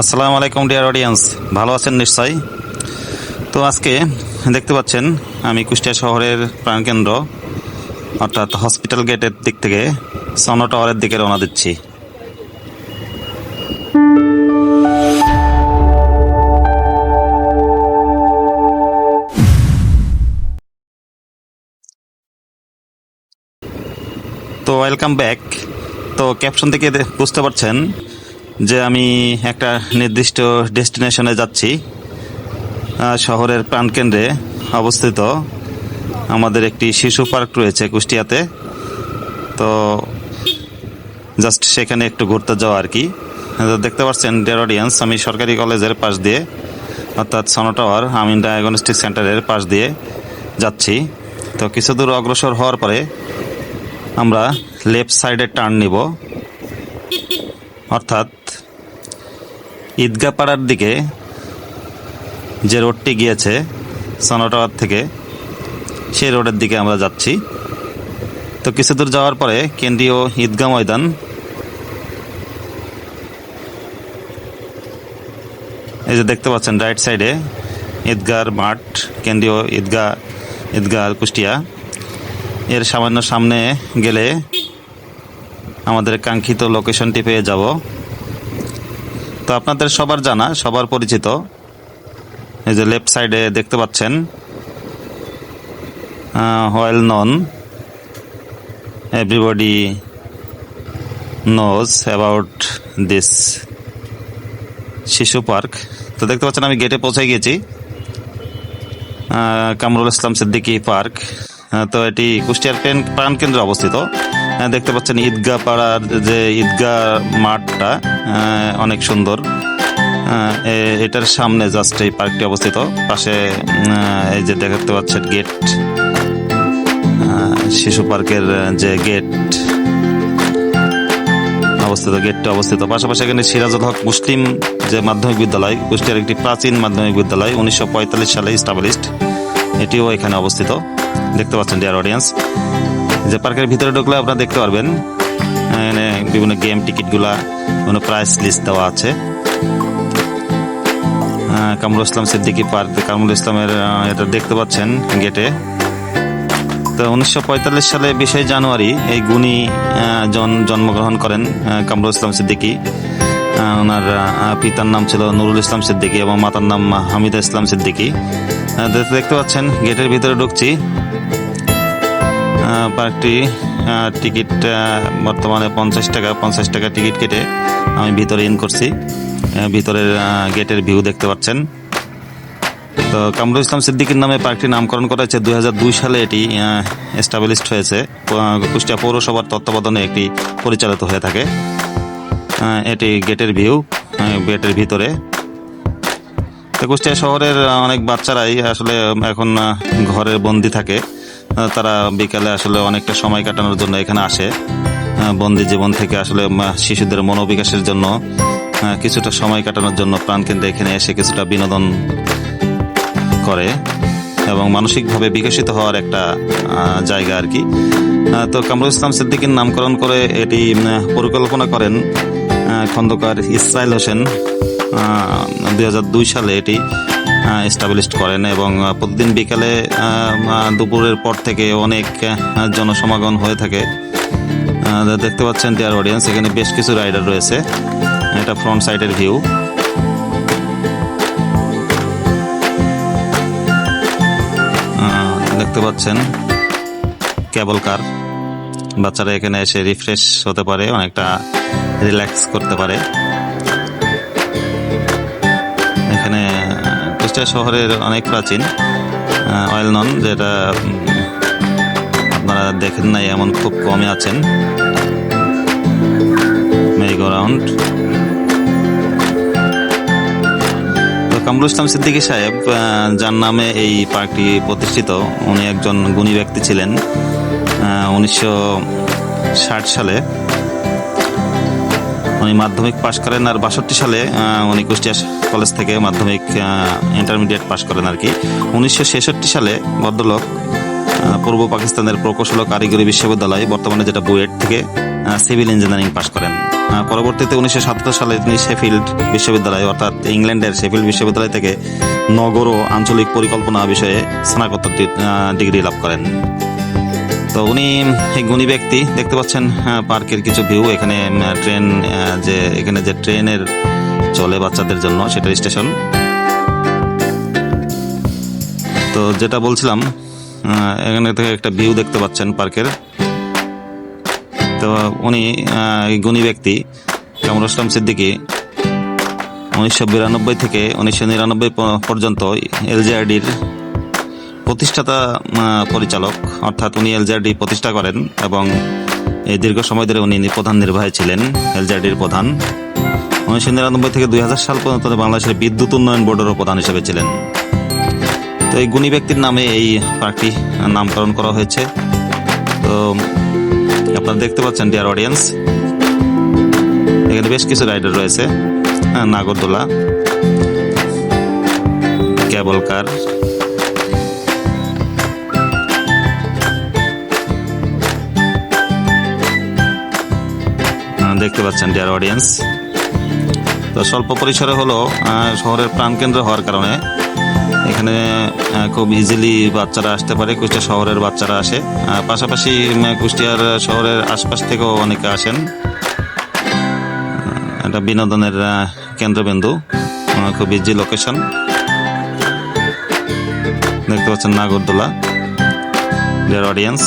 আসসালামু আলাইকুম dear audience, ভালো আছেন নিশ্চয়ই। তো আজকে দেখতে পাচ্ছেন আমি কুষ্টিয়া শহরের প্রাণকেন্দ্র অর্থাৎ হসপিটাল গেটের দিক থেকে সনো টাওয়ারের দিকে রওনা দিচ্ছি। তো ওয়েলকাম ব্যাক। তো ক্যাপশন থেকে বুঝতে পারছেন যে আমি একটা নির্দিষ্ট ডেস্টিনেশনে যাচ্ছি। শহরের প্রাণকেন্দ্রে অবস্থিত আমাদের একটি শিশু পার্ক রয়েছে কুষ্টিয়াতে। তো জাস্ট সেখানে একটু ঘুরতে যাওয়া আর কি। দেখতে পাচ্ছেন ডিয়ার অডিয়েন্স, আমি সরকারি কলেজের পাশ দিয়ে অর্থাৎ সনো টাওয়ার আমিন ডায়াগনস্টিক সেন্টারের পাশ দিয়ে যাচ্ছি। তো কিছু দূর অগ্রসর হওয়ার পরে আমরা লেফট সাইডে টার্ন নিব, অর্থাৎ ঈদগাহ পাড়ার দিকে যে রোডটি গিয়েছে সনো টাওয়ার থেকে, সেই রোডের দিকে আমরা যাচ্ছি। তো কিছু দূর যাওয়ার পরে কেন্দ্রীয় ঈদগাহ ময়দান, এই যে দেখতে পাচ্ছেন রাইট সাইডে ঈদগাহর মাঠ, কেন্দ্রীয় ঈদগাহ কুষ্টিয়া। এর সামান্য সামনে গেলে আমাদের কাঙ্ক্ষিত লোকেশনটি পেয়ে যাব। তো আপনাদের সবার জানা, সবার পরিচিত, এই যে লেফট সাইডে দেখতে পাচ্ছেন well known, everybody knows about this শিশু পার্ক। তো দেখতে পাচ্ছেন আমি গেটে পৌঁছে গিয়েছি, কামরুল ইসলাম সিদ্দিকী পার্ক। তো এটি কুষ্টিয়ার প্রাণকেন্দ্রে অবস্থিত। দেখতে পাচ্ছেন ঈদগাহ পাড়ার যে ঈদগাহ মাঠটা অনেক সুন্দর। এটার সামনে জাস্ট এই পার্কটি অবস্থিত। পাশে এই যে দেখতে পাচ্ছেন গেট, শিশু পার্কের যে গেট অবস্থিত, গেটটা অবস্থিত। পাশাপাশি এখানে সিরাজুল হক মুসলিম যে মাধ্যমিক বিদ্যালয়, কুষ্টিয়ার একটি প্রাচীন মাধ্যমিক বিদ্যালয়, 1945 সালে ইস্টাবলিশড, এটিও এখানে অবস্থিত। দেখতে পাচ্ছেন ডিয়ার অডিয়েন্স, যে পার্কের ভিতরে ঢুকলে আপনারা দেখতে পারবেন এখানে বিভিন্ন গেম টিকিটগুলা, বিভিন্ন প্রাইস লিস্ট দেওয়া আছে। কামরুল ইসলাম সিদ্দিকী পার্ক, কামরুল ইসলামের এটা দেখতে পাচ্ছেন গেটে। তো 1945 সালে 20 জানুয়ারি এই গুণী জন্মগ্রহণ করেন কামরুল ইসলাম সিদ্দিকী। ওনার পিতার নাম ছিল নুরুল ইসলাম সিদ্দিকী এবং মাতার নাম হামিদা ইসলাম সিদ্দিকী। দেখতে পাচ্ছেন গেটের ভিতরে ঢুকছি। পার্কটি টিকিট বর্তমানে 50 টাকা টিকিট কেটে আমি ভিতরে ইন করছি। ভিতরের গেটের ভিউ দেখতে পাচ্ছেন। তো কামরুল ইসলাম সিদ্দিকীর নামে পার্কটির নামকরণ করা হয়েছে। 2002 সালে এটি এস্টাবলিশড হয়েছে। কুষ্টিয়া পৌরসভার তত্ত্বাবধানে একটি পরিচালিত হয়ে থাকে। এটি গেটের ভিউ, গেটের ভিতরে। তো কুষ্টিয়া শহরের অনেক বাচ্চারাই আসলে এখন ঘরের বন্দি থাকে। তারা বিকালে আসলে অনেকটা সময় কাটানোর জন্য এখানে আসে। বন্দি জীবন থেকে আসলে শিশুদের মনোবিকাশের জন্য, কিছুটা সময় কাটানোর জন্য প্রাণকেন্দ্রে এখানে এসে কিছুটা বিনোদন করে এবং মানসিকভাবে বিকশিত হওয়ার একটা জায়গা আর কি। তো কামরুল ইসলাম সিদ্দিকীর নামকরণ করে এটি পরিকল্পনা করেন খন্দকার ইসরাইল হোসেন। 2002 সালে এটি এস্টাবলিশড করেন এবং প্রতিদিন বিকালে দুপুরের পর থেকে অনেক জনসমাগম হয়ে থাকে। দেখতে পাচ্ছেন ডিয়ার অডিয়েন্স, এখানে বেশ কিছু রাইডার রয়েছে। এটা ফ্রন্ট সাইডের ভিউ। দেখতে পাচ্ছেন কেবল কার, বাচ্চারা এখানে এসে রিফ্রেশ হতে পারে, অনেকটা রিল্যাক্স করতে পারে। এখানে কুষ্টিয়া শহরের অনেক প্রাচীন অয়েল নন, যেটা আপনারা দেখেন নাই এমন খুব কমই আছেন, মেরিগো রাউন্ড। কামরুল ইসলাম সিদ্দিকী সাহেব, যার নামে এই পার্কটি প্রতিষ্ঠিত, উনি একজন গুণী ব্যক্তি ছিলেন। 1960 সালে উনি মাধ্যমিক পাশ করেন, আর 62 সালে উনি কুষ্টিয়া কলেজ থেকে মাধ্যমিক ইন্টারমিডিয়েট পাশ করেন আর কি। 1966 সালে ভদ্রলোক পূর্ব পাকিস্তানের প্রকৌশল ও কারিগরি বিশ্ববিদ্যালয়, বর্তমানে যেটা বুয়েট, থেকে সিভিল ইঞ্জিনিয়ারিং পাশ করেন। পরবর্তীতে 1977 সালে তিনি শেফিল্ড বিশ্ববিদ্যালয় অর্থাৎ ইংল্যান্ডের শেফিল্ড বিশ্ববিদ্যালয় থেকে নগর ও আঞ্চলিক পরিকল্পনা বিষয়ে স্নাতকোত্তর ডিগ্রি লাভ করেন। তো উনি এই গুণী ব্যক্তি, দেখতে পাচ্ছেন পার্কের কিছু ভিউ। এখানে ট্রেন এখানে যে ট্রেনের চলে বাচ্চাদের জন্য, সেটার স্টেশন। তো যেটা বলছিলাম, এখানে থেকে একটা ভিউ দেখতে পাচ্ছেন পার্কের। তো উনি গুণী ব্যক্তি কামরুল ইসলাম সিদ্দিকী 1992 থেকে 1999 পর্যন্ত এলজেআরডির প্রতিষ্ঠাতা পরিচালক, অর্থাৎ উনি এলজেআরডি প্রতিষ্ঠা করেন এবং এই দীর্ঘ সময় ধরে উনি প্রধান নির্বাহী ছিলেন, এলজেআরডির প্রধান। 1999 থেকে 2000 সাল পর্যন্ত বাংলাদেশের বিদ্যুৎ উন্নয়ন বোর্ডেরও প্রধান হিসেবে ছিলেন। তো এই গুণী ব্যক্তির নামে এই পার্কটি নামকরণ করা হয়েছে। তো আপনারা দেখতে পাচ্ছেন ডিয়ার অডিয়েন্স, এখানে বেশ কিছু রাইডার রয়েছে, নাগরদোলা, কেবল কার, দেখতে পাচ্ছেন ডিয়ার অডিয়েন্স। তো স্বল্প পরিসরে হলো শহরের প্রাণকেন্দ্র হওয়ার কারণে এখানে খুব ইজিলি বাচ্চারা আসতে পারে। কুষ্টিয়া শহরের বাচ্চারা আসে, পাশাপাশি কুষ্টিয়ার শহরের আশপাশ থেকেও অনেকে আসেন। এটা বিনোদনের কেন্দ্রবিন্দু, খুব ইজি লোকেশন। দেখতে পাচ্ছেন নাগরদোলা ডিয়ার অডিয়েন্স।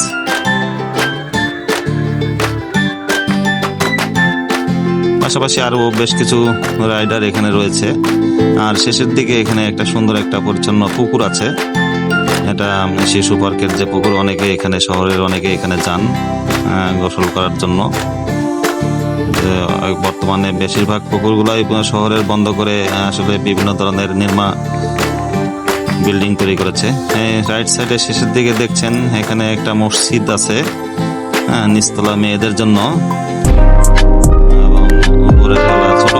পাশাপাশি আরও বেশ কিছু রাইডার এখানে রয়েছে। আর শেষের দিকে এখানে একটা সুন্দর একটা পরিচ্ছন্ন পুকুর আছে। এটা শিশু পার্কের যে পুকুর, অনেকে এখানে শহরের অনেকে এখানে যান গোসল করার জন্য। বর্তমানে বেশিরভাগ পুকুরগুলাই শহরের বন্ধ করে আসলে বিভিন্ন ধরনের বিল্ডিং তৈরি করেছে। রাইট সাইডে শেষের দিকে দেখছেন এখানে একটা মসজিদ আছে, নিচতলা মেয়েদের জন্য, এবং উপরে ছোট